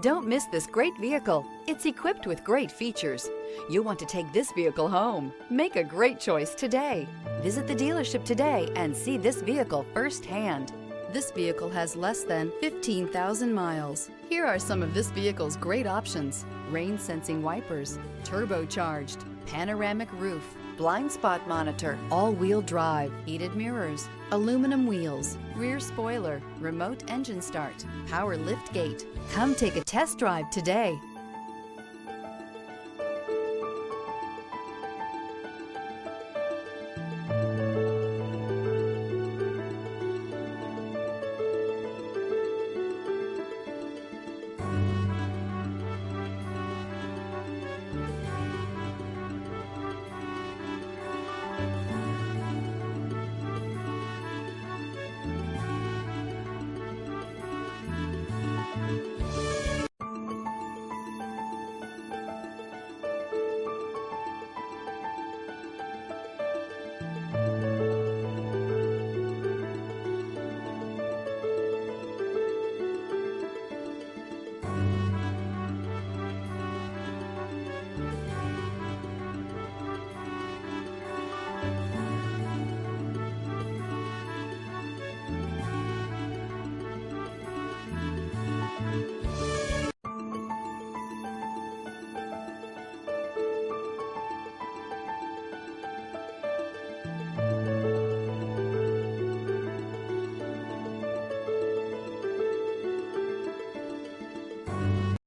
Don't miss this great vehicle. It's equipped with great features. You'll want to take this vehicle home. Make a great choice today. Visit the dealership today and see this vehicle firsthand. This vehicle has less than 15,000 miles. Here are some of this vehicle's great options: rain sensing wipers, turbocharged, panoramic roof, blind spot monitor, all-wheel drive, heated mirrors, aluminum wheels, rear spoiler, remote engine start, power lift gate. Come take a test drive today.